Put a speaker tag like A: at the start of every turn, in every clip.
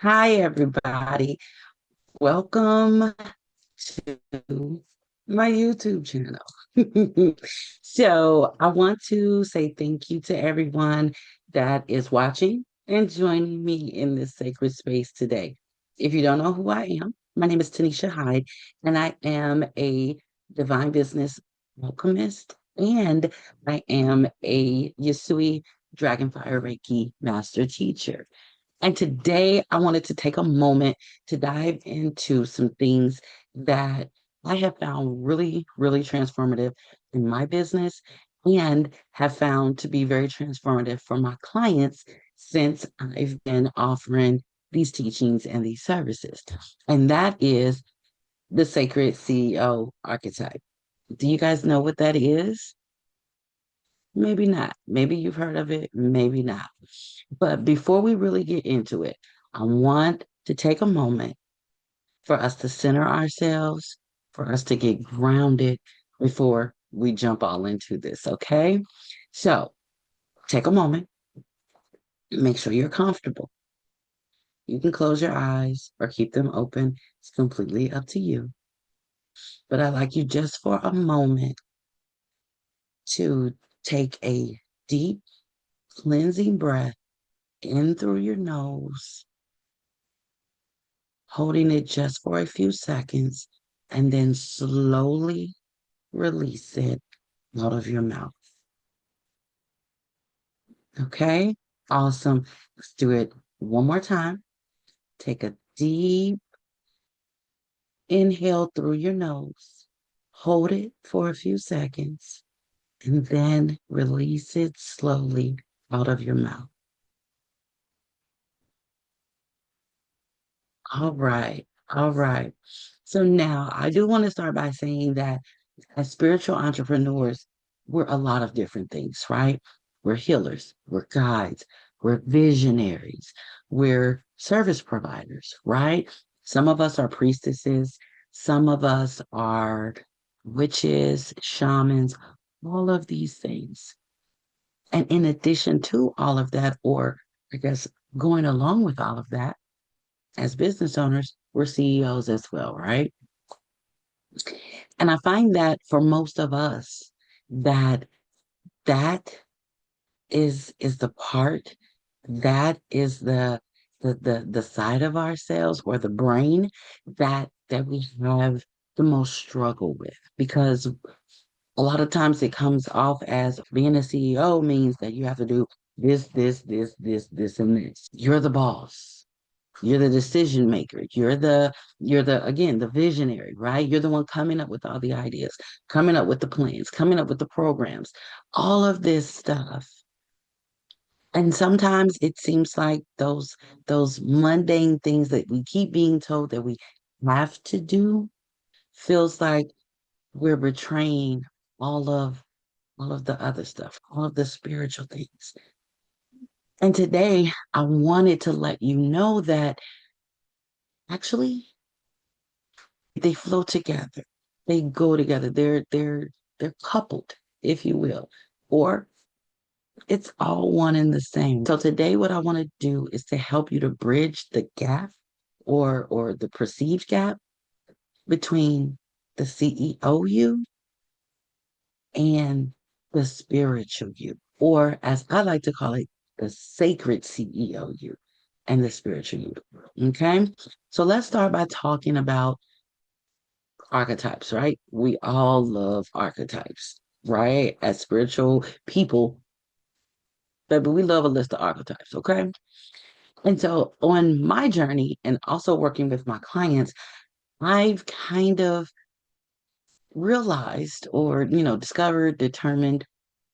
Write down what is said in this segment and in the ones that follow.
A: Hi, everybody. Welcome to my YouTube channel. So, I want to say thank you to everyone that is watching and joining me in this sacred space today. If you don't know who I am, my name is Tanisha Hyde, and I am a divine business alchemist, and I am a Yasui Dragonfire Reiki master teacher. And today I wanted to take a moment to dive into some things that I have found really, really transformative in my business and have found to be very transformative for my clients since I've been offering these teachings and these services. And that is the sacred CEO archetype. Do you guys know what that is? Maybe not. Maybe you've heard of it, maybe not. But before we really get into it, I want to take a moment for us to center ourselves, for us to get grounded before we jump all into this, okay? So take a moment, make sure you're comfortable. You can close your eyes or keep them open. It's completely up to you. But I'd like you just for a moment to take a deep, cleansing breath in through your nose, holding it just for a few seconds, and then slowly release it out of your mouth. Okay? Awesome. Let's do it one more time. Take a deep inhale through your nose, hold it for a few seconds, and then release it slowly out of your mouth. All right. All right. So now I do want to start by saying that as spiritual entrepreneurs, we're a lot of different things, right? We're healers, we're guides, we're visionaries, we're service providers, right? Some of us are priestesses, some of us are witches, shamans, all of these things. And in addition to all of that, or I guess going along with all of that, as business owners, we're CEOs as well, right? And I find that for most of us, that that is the part that is the side of ourselves or the brain that we have the most struggle with because a lot of times it comes off as being a CEO means that you have to do this, and this. You're the boss. You're the decision maker. You're the again the visionary, right? You're the one coming up with all the ideas, coming up with the plans, coming up with the programs, all of this stuff. And sometimes it seems like those mundane things that we keep being told that we have to do feels like we're betraying all of all of the other stuff, all of the spiritual things. And today I wanted to let you know that actually they flow together. They go together. They're coupled, if you will. Or it's all one and the same. So today what I want to do is to help you to bridge the gap or the perceived gap between the CEO you and the spiritual you, or as I like to call it, the sacred CEO you and the spiritual you. Okay. So let's start by talking about archetypes, right? We all love archetypes, right? As spiritual people, but we love a list of archetypes, okay? And so on my journey and also working with my clients, I've kind of realized or, discovered, determined,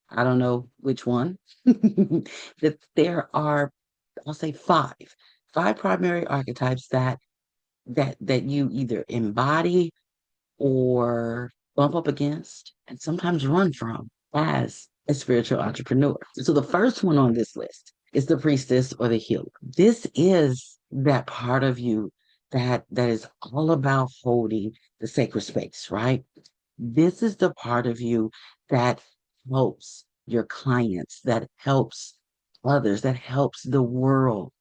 A: I don't know which one, that there are, I'll say five primary archetypes that you either embody or bump up against and sometimes run from as a spiritual entrepreneur. So the first one on this list is the priestess or the healer. This is that part of you that is all about holding the sacred space, right? This is the part of you that helps your clients, that helps others, that helps the world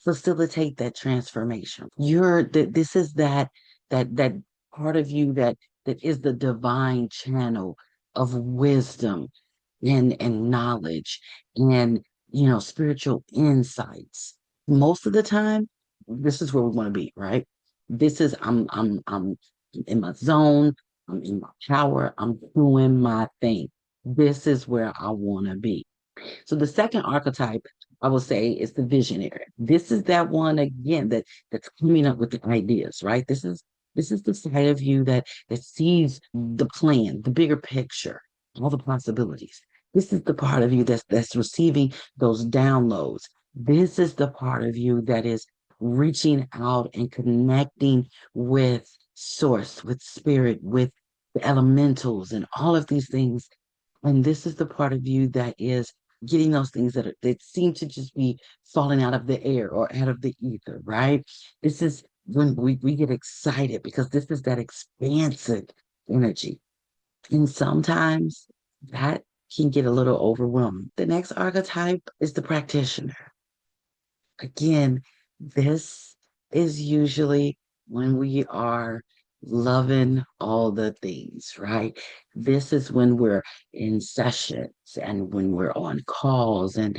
A: facilitate that transformation. This is that part of you that is the divine channel of wisdom and knowledge and spiritual insights. Most of the time, this is where we want to be, right? This is I'm in my zone, I'm in my power, I'm doing my thing. This is where I want to be. So the second archetype I will say is the visionary. This is that one again that's coming up with the ideas, right? This is the side of you that sees the plan, the bigger picture, all the possibilities. This is the part of you that's receiving those downloads. This is the part of you that is reaching out and connecting with source, with spirit, with the elementals and all of these things, and this is the part of you that is getting those things that seem to just be falling out of the air or out of the ether, right? This is when we get excited because this is that expansive energy. And sometimes that can get a little overwhelming. The next archetype is the practitioner. Again, this is usually when we are loving all the things, right? This is when we're in sessions and when we're on calls and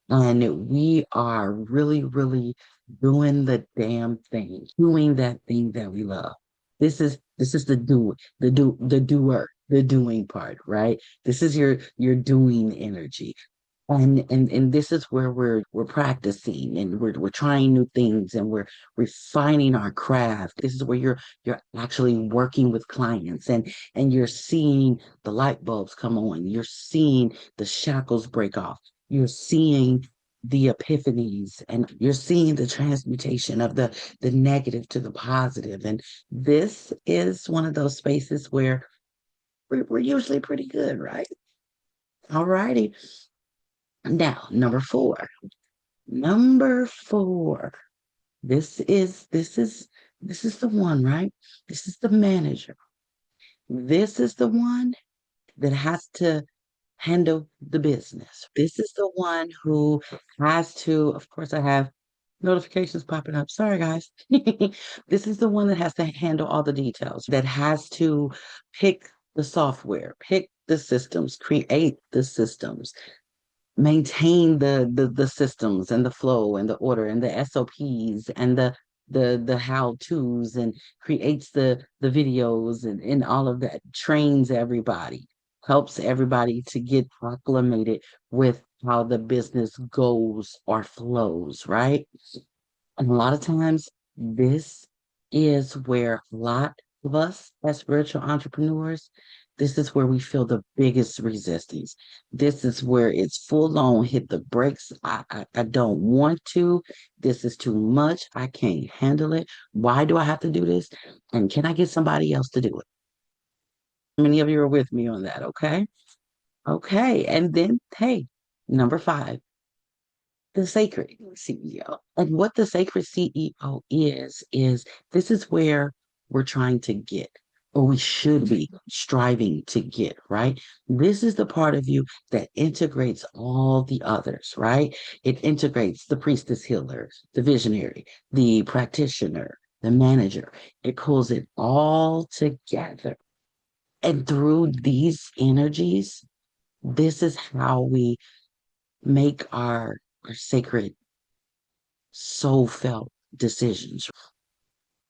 A: we are really, really doing the damn thing, doing that thing that we love. This is the doer, the doing part, right? This is your doing energy. And this is where we're practicing and we're trying new things and we're refining our craft. This is where you're actually working with clients and you're seeing the light bulbs come on. You're seeing the shackles break off. You're seeing the epiphanies and you're seeing the transmutation of the negative to the positive. And this is one of those spaces where we're usually pretty good, right? All righty. Now, number four. Number four. This is the one, right? This is the manager. This is the one that has to handle the business. This is the one who has to, of course, I have notifications popping up. Sorry, guys. This is the one that has to handle all the details, that has to pick the software, pick the systems, create the systems, maintain the systems and the flow and the order and the SOPs and the how to's and creates the videos and all of that, trains everybody, helps everybody to get acclimated with how the business goes or flows, right? And a lot of times, this is where a lot of us as spiritual entrepreneurs, this is where we feel the biggest resistance. This is where it's full on hit the brakes. I don't want to. This is too much. I can't handle it. Why do I have to do this? And can I get somebody else to do it? Many of you are with me on that, okay? Okay. And then, hey, number five, the sacred CEO. And what the sacred CEO is this is where we're trying to get, or we should be striving to get, right? This is the part of you that integrates all the others, right? It integrates the priestess healer, the visionary, the practitioner, the manager. It pulls it all together. And through these energies, this is how we make our sacred soul felt decisions.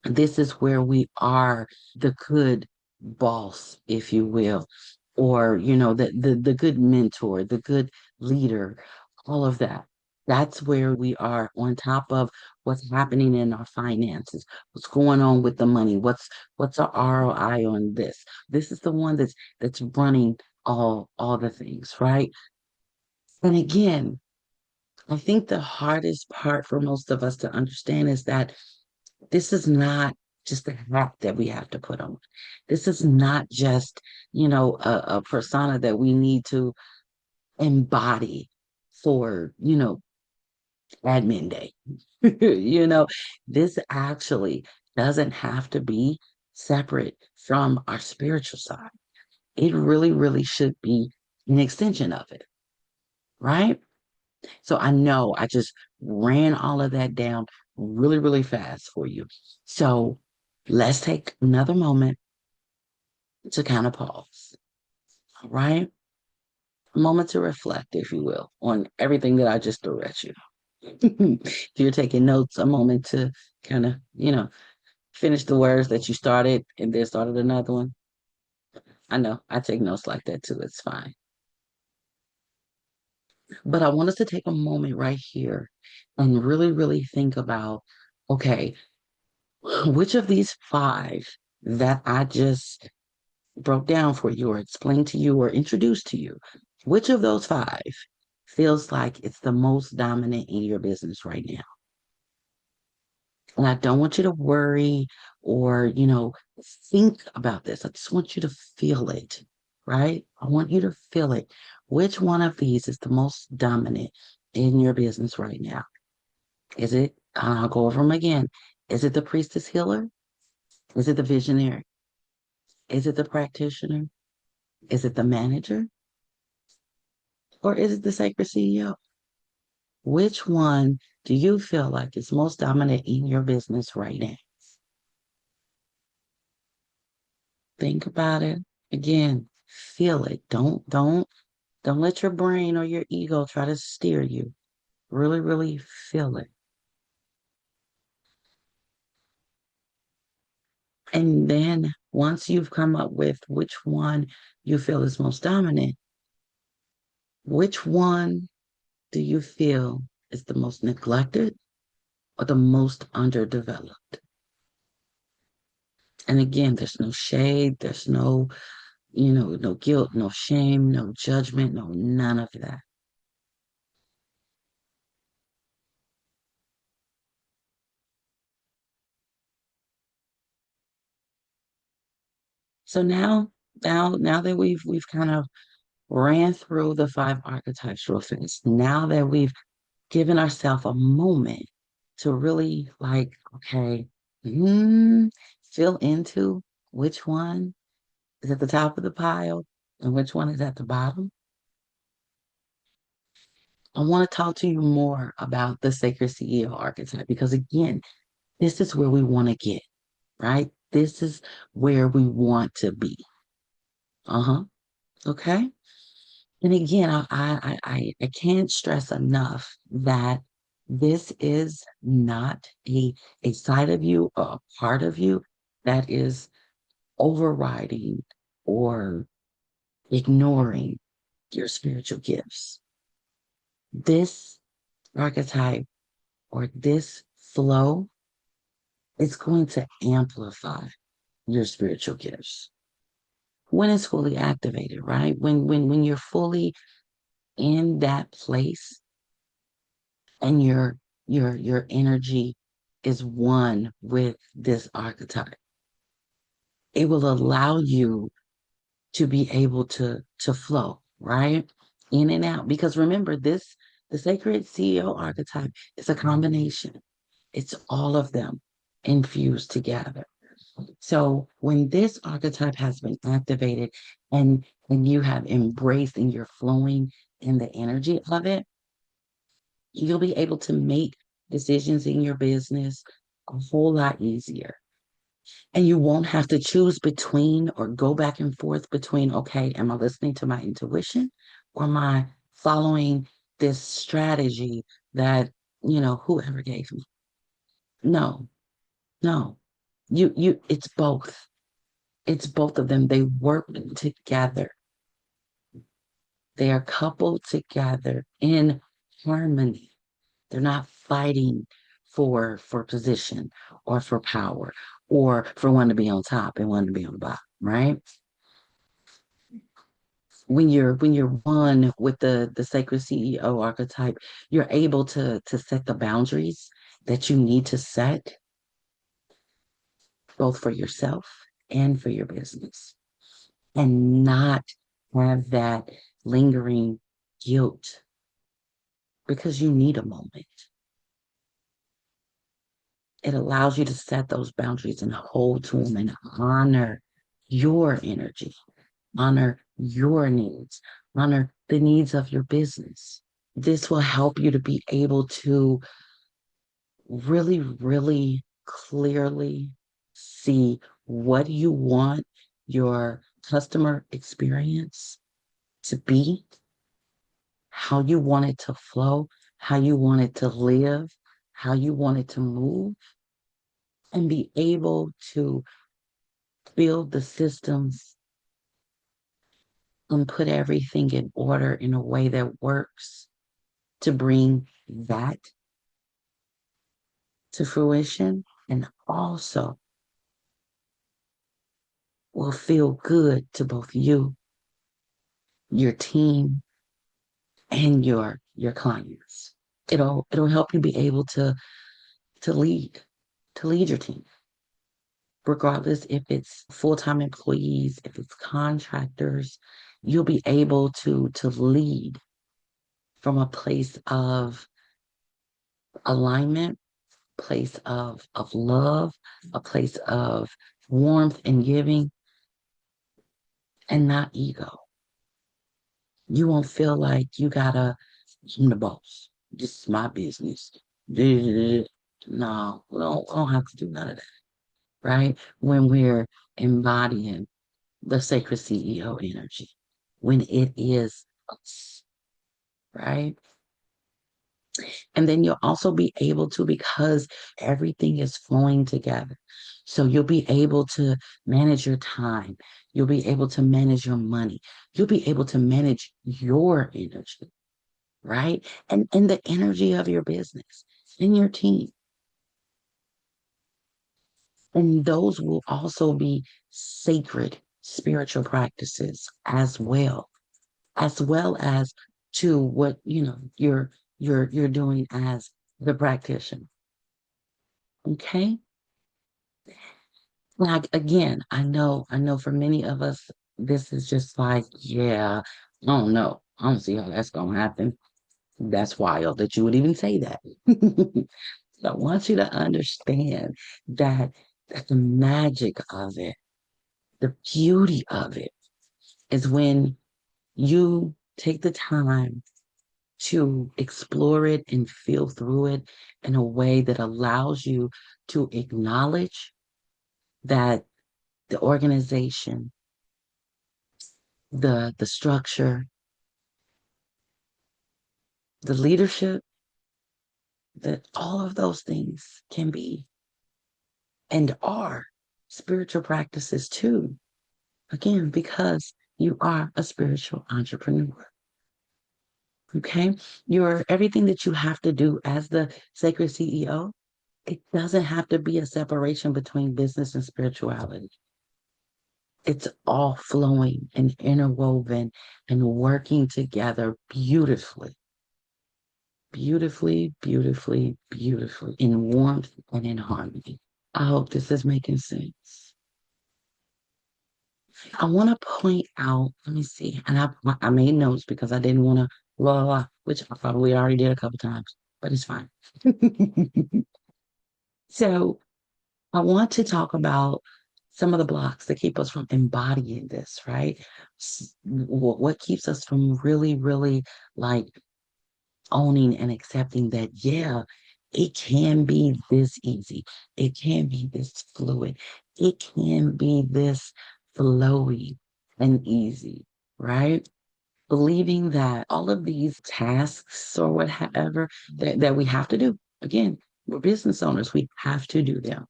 A: This is where we are the good boss, if you will, or the good mentor, the good leader, all of that. That's where we are on top of what's happening in our finances, what's going on with the money, what's our ROI on this. This is the one that's running all the things, right? And again, I think the hardest part for most of us to understand is that this is not just a hat that we have to put on. This is not just, a persona that we need to embody for, admin day. you know, this actually doesn't have to be separate from our spiritual side. It really, really should be an extension of it, right? So I know I just ran all of that down really, really fast for you. So let's take another moment to kind of pause. All right. A moment to reflect, if you will, on everything that I just threw at you. If you're taking notes, a moment to kind of, finish the words that you started and then started another one. I know I take notes like that too. It's fine. But I want us to take a moment right here and really, really think about, okay, which of these five that I just broke down for you or explained to you or introduced to you, which of those five feels like it's the most dominant in your business right now? And I don't want you to worry or, think about this. I just want you to feel it, right? I want you to feel it. Which one of these is the most dominant in your business right now? Is it, I'll go over them again. Is it the priestess healer? Is it the visionary? Is it the practitioner? Is it the manager? Or is it the sacred CEO? Which one do you feel like is most dominant in your business right now? Think about it. Again, feel it. Don't let your brain or your ego try to steer you. Really, really feel it. And then once you've come up with which one you feel is most dominant, which one do you feel is the most neglected or the most underdeveloped? And again, there's no shade, there's no guilt, no shame, no judgment, no none of that. So now that we've kind of ran through the five archetypes real fast, now that we've given ourselves a moment to really like, okay, mm, feel into which one is at the top of the pile and which one is at the bottom. I want to talk to you more about the sacred CEO archetype because again, this is where we want to get, right? This is where we want to be. Uh-huh. Okay. And again, I can't stress enough that this is not a side of you or a part of you that is overriding or ignoring your spiritual gifts. This archetype or this flow is going to amplify your spiritual gifts when it's fully activated, right? When you're fully in that place and your energy is one with this archetype, it will allow you to be able to flow right in and out. Because remember, this the sacred CEO archetype is a combination. It's all of them infused together. So when this archetype has been activated and you have embraced and you're flowing in the energy of it, you'll be able to make decisions in your business a whole lot easier. And you won't have to choose between or go back and forth between, okay, am I listening to my intuition or am I following this strategy that, whoever gave me? No, no. It's both. It's both of them. They work together. They are coupled together in harmony. They're not fighting for position or for power or for one to be on top and one to be on the bottom, right? When you're one with the sacred CEO archetype, you're able to set the boundaries that you need to set both for yourself and for your business and not have that lingering guilt because you need a moment. It allows you to set those boundaries and hold to them and honor your energy, honor your needs, honor the needs of your business. This will help you to be able to really, really clearly see what you want your customer experience to be, how you want it to flow, how you want it to live, how you want it to move, and be able to build the systems and put everything in order in a way that works to bring that to fruition, and also will feel good to both you, your team, and your clients. It'll help you be able to lead, to lead your team, regardless if it's full-time employees, if it's contractors. You'll be able to lead from a place of alignment, place of love, a place of warmth and giving, and not ego. You won't feel like you gotta, I'm the boss. This is my business. No, we don't have to do none of that, right? When we're embodying the sacred CEO energy, when it is us, right? And then you'll also be able to, because everything is flowing together. So you'll be able to manage your time. You'll be able to manage your money. You'll be able to manage your energy, right? And the energy of your business and your team. And those will also be sacred spiritual practices as well as to what, you're doing as the practitioner. Okay. Like again, I know for many of us, this is just like, yeah, I don't know. I don't see how that's gonna happen. That's wild that you would even say that. So I want you to understand that, that the magic of it, the beauty of it is when you take the time to explore it and feel through it in a way that allows you to acknowledge that the organization, the structure, the leadership, that all of those things can be and are spiritual practices too. Again, because you are a spiritual entrepreneur. Okay. Your everything that you have to do as the sacred CEO, it doesn't have to be a separation between business and spirituality. It's all flowing and interwoven and working together beautifully, beautifully, beautifully, beautifully in warmth and in harmony. I hope this is making sense. I want to point out, let me see, and I made notes because I didn't want to blah, blah, blah, which I probably already did a couple times, but it's fine. So I want to talk about some of the blocks that keep us from embodying this, right? What keeps us from really, really like owning and accepting that, yeah, it can be this easy. It can be this fluid. It can be this flowy and easy, right? Believing that all of these tasks or whatever that we have to do, again, we're business owners, we have to do them,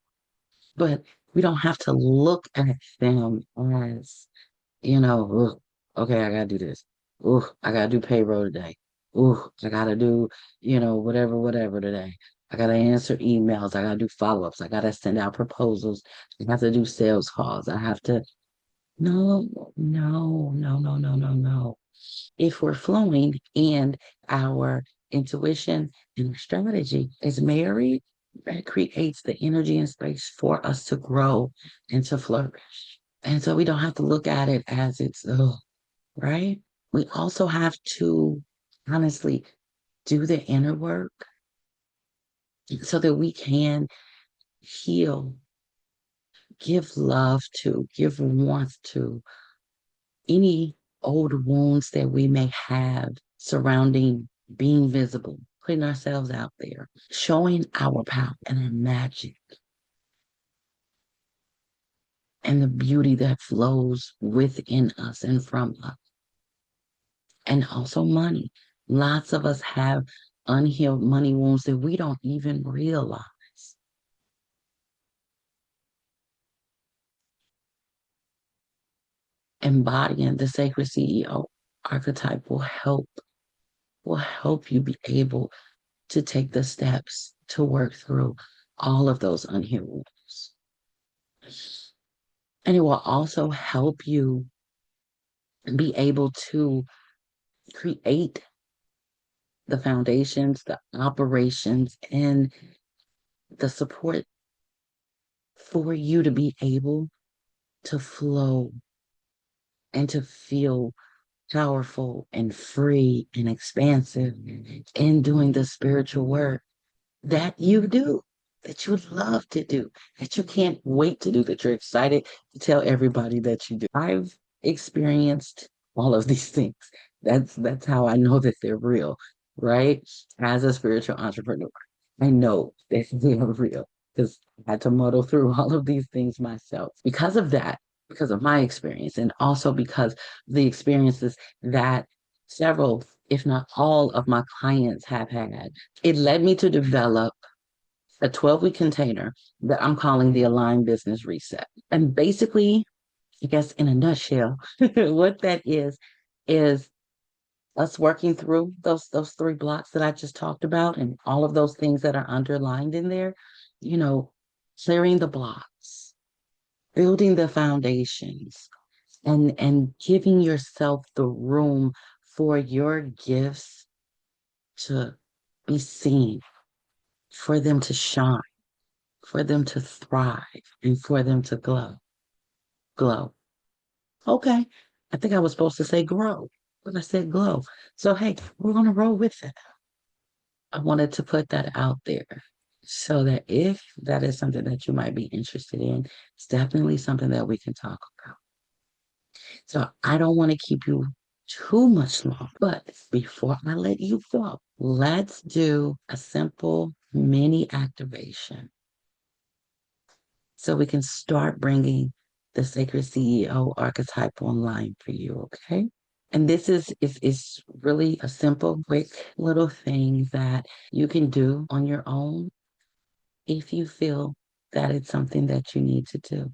A: but we don't have to look at them as, ugh, okay, I gotta do this. Ooh, I gotta do payroll today. Ooh, I gotta do, whatever, whatever today. I gotta answer emails. I gotta do follow-ups. I gotta send out proposals. I have to do sales calls. I have to, no, no, no, no, no, no, no. If we're flowing and our intuition and our strategy is married, that creates the energy and space for us to grow and to flourish. And so we don't have to look at it as it's, oh, right? We also have to honestly do the inner work so that we can heal, give love to, give warmth to any old wounds that we may have surrounding being visible, putting ourselves out there, showing our power and our magic and the beauty that flows within us and from us. And also money. Lots of us have unhealed money wounds that we don't even realize. Embodying the sacred CEO archetype will help you be able to take the steps to work through all of those unhealed wounds. And it will also help you be able to create the foundations, the operations, and the support for you to be able to flow and to feel powerful and free and expansive in doing the spiritual work that you do, that you love to do, that you can't wait to do, that you're excited to tell everybody that you do. I've experienced all of these things. That's how I know that they're real, right? As a spiritual entrepreneur, I know that they are real because I had to muddle through all of these things myself. Because of that, because of my experience, and also because the experiences that several, if not all, of my clients have had, it led me to develop a 12-week container that I'm calling the Aligned Business Reset. And basically, I guess in a nutshell, what that is us working through those three blocks that I just talked about and all of those things that are underlined in there, you know, clearing the blocks, building the foundations, and giving yourself the room for your gifts to be seen, for them to shine, for them to thrive, and for them to glow. Glow. Okay. I think I was supposed to say grow, but I said glow. So, hey, we're going to roll with it. I wanted to put that out there so that if that is something that you might be interested in, it's definitely something that we can talk about. So, I don't want to keep you too much long, but before I let you go, let's do a simple mini activation so we can start bringing the sacred CEO archetype online for you, okay? And this is really a simple, quick little thing that you can do on your own if you feel that it's something that you need to do.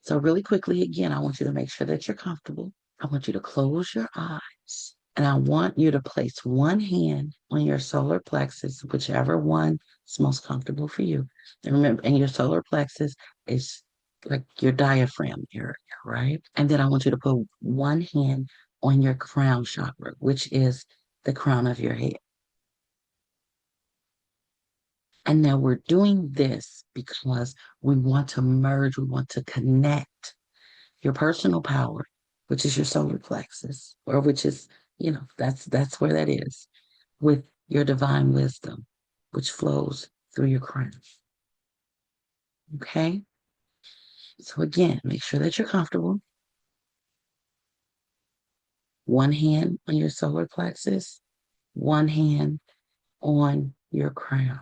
A: So really quickly, again, I want you to make sure that you're comfortable. I want you to close your eyes. And I want you to place one hand on your solar plexus, whichever one is most comfortable for you. And remember, and your solar plexus is like your diaphragm area, right? And then I want you to put one hand on your crown chakra, which is the crown of your head. And now we're doing this because we want to merge, we want to connect your personal power, which is your solar plexus, or which is, that's where that is, with your divine wisdom, which flows through your crown. Okay? So again, make sure that you're comfortable. One hand on your solar plexus, one hand on your crown.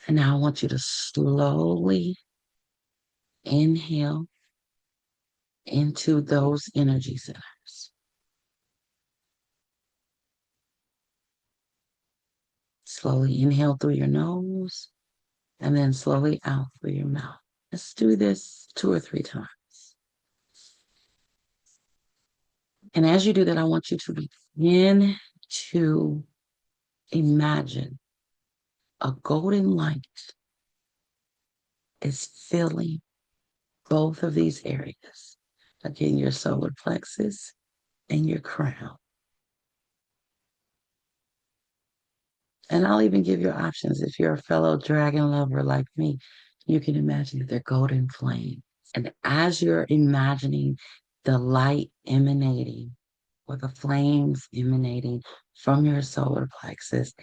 A: And now I want you to slowly inhale into those energy centers. Slowly inhale through your nose and then slowly out through your mouth. Let's do this 2 or 3 times. And as you do that, I want you to begin to imagine a golden light is filling both of these areas. Again, your solar plexus and your crown. And I'll even give you options. If you're a fellow dragon lover like me, you can imagine that they're golden flame. And as you're imagining the light emanating or the flames emanating from your solar plexus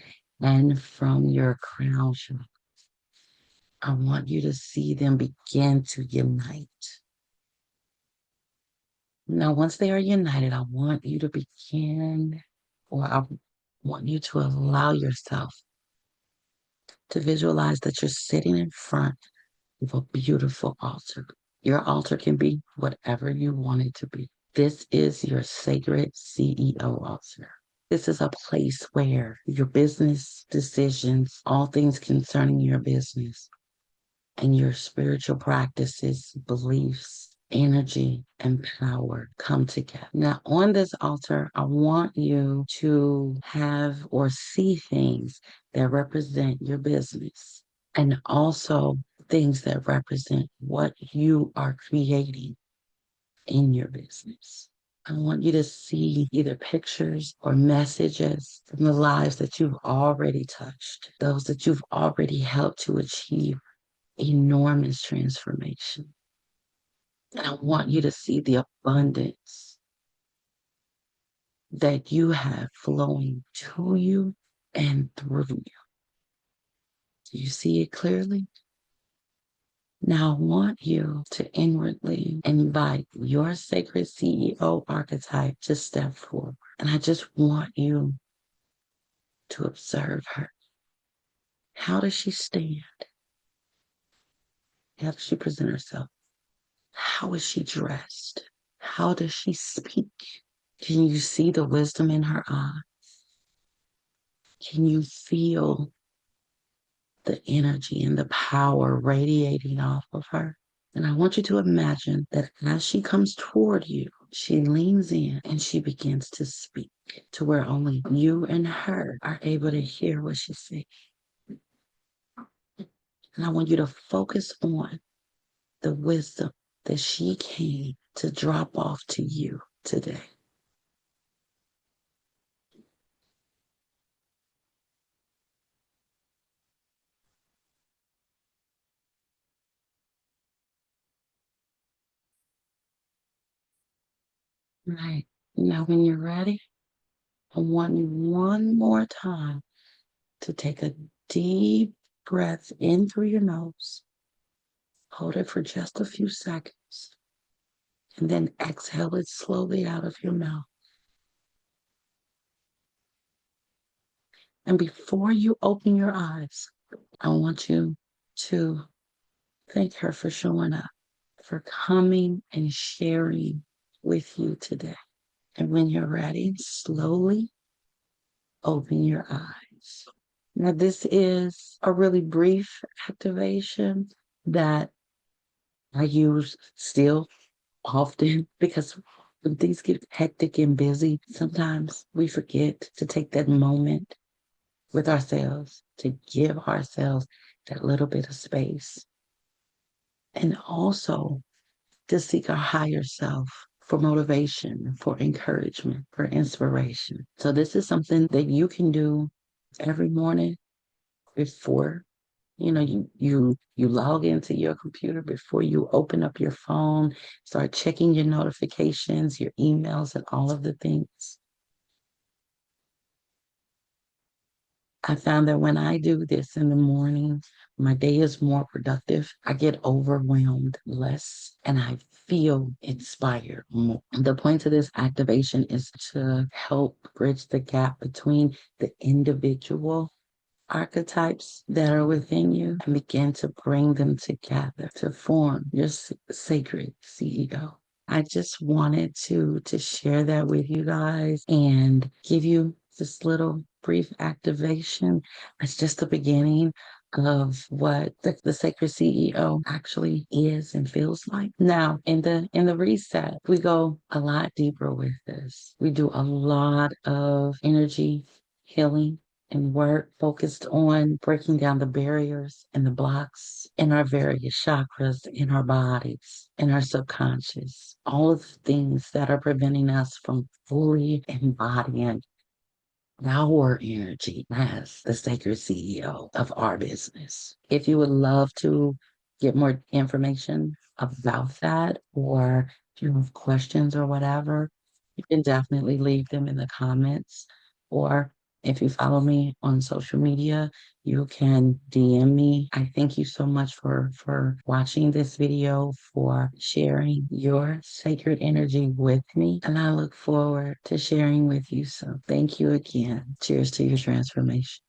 A: and from your crown chakra, I want you to see them begin to unite. Now, once they are united, I want you to begin, or I want you to allow yourself to visualize that you're sitting in front of a beautiful altar. Your altar can be whatever you want it to be. This is your sacred CEO altar. This is a place where your business decisions, all things concerning your business, and your spiritual practices, beliefs, energy, and power come together. Now, on this altar, I want you to have or see things that represent your business and also things that represent what you are creating in your business. I want you to see either pictures or messages from the lives that you've already touched, those that you've already helped to achieve enormous transformation. And I want you to see the abundance that you have flowing to you and through you. Do you see it clearly? Now I want you to inwardly invite your sacred CEO archetype to step forward. And I just want you to observe her. How does she stand? How does she present herself? How is she dressed? How does she speak? Can you see the wisdom in her eye? Can you feel the energy and the power radiating off of her? And I want you to imagine that as she comes toward you, she leans in and she begins to speak to where only you and her are able to hear what she's saying. And I want you to focus on the wisdom that she came to drop off to you today. Right. Now, when you're ready, I want you one more time to take a deep breath in through your nose, hold it for just a few seconds, and then exhale it slowly out of your mouth. And before you open your eyes, I want you to thank her for showing up, for coming and sharing with you today. And when you're ready, slowly open your eyes. Now, this is a really brief activation that I use still often because when things get hectic and busy, sometimes we forget to take that moment with ourselves, to give ourselves that little bit of space, and also to seek our higher self for motivation, for encouragement, for inspiration. So this is something that you can do every morning before you log into your computer, before you open up your phone, start checking your notifications, your emails, and all of the things. I found that when I do this in the morning, my day is more productive. I get overwhelmed less and I feel inspired more. The point of this activation is to help bridge the gap between the individual archetypes that are within you and begin to bring them together to form your sacred CEO. I just wanted to share that with you guys and give you this little brief activation. It's just the beginning of what the sacred CEO actually is and feels like. Now, in the reset, we go a lot deeper with this. We do a lot of energy healing and work focused on breaking down the barriers and the blocks in our various chakras, in our bodies, in our subconscious, all of the things that are preventing us from fully embodying our energy as the sacred CEO of our business. If you would love to get more information about that, or if you have questions or whatever, you can definitely leave them in the comments or If you follow me on social media, you can DM me. I thank you so much for watching this video, for sharing your sacred energy with me, and I look forward to sharing with you. So thank you again. Cheers to your transformation.